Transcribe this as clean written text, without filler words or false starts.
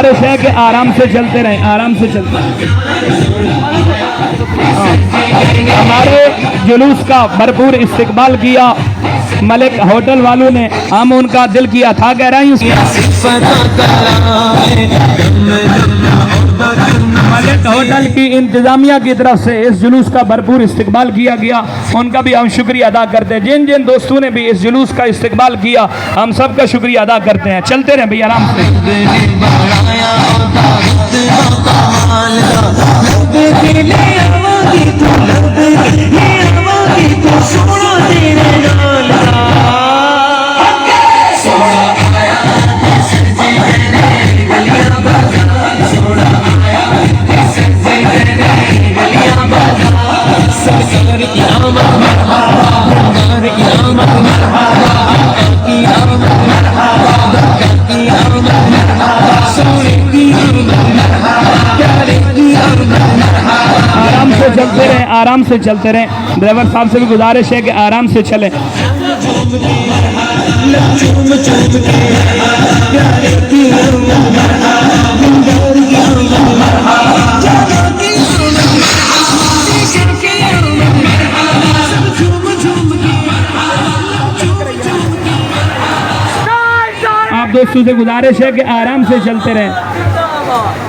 गुजारिश है कि आराम से चलते रहें, आराम से चलते रहें। हमारे जुलूस का भरपूर इस्तकबाल किया मलिक होटल वालों ने, हम उनका दिल किया था कह रहे हैं मलिक होटल की इंतजामिया की तरफ से इस जुलूस का भरपूर इस्तकबाल किया गया, उनका भी हम शुक्रिया अदा करते हैं। जिन जिन दोस्तों ने भी इस जुलूस का इस्तकबाल किया हम सब का शुक्रिया अदा करते हैं। चलते रहें भैया आराम से। आराम से चलते रहें, आराम से चलते रहें। ड्राइवर साहब से भी गुजारिश है कि आराम से चलें। आप दोस्तों से गुजारिश है कि आराम से चलते रहें।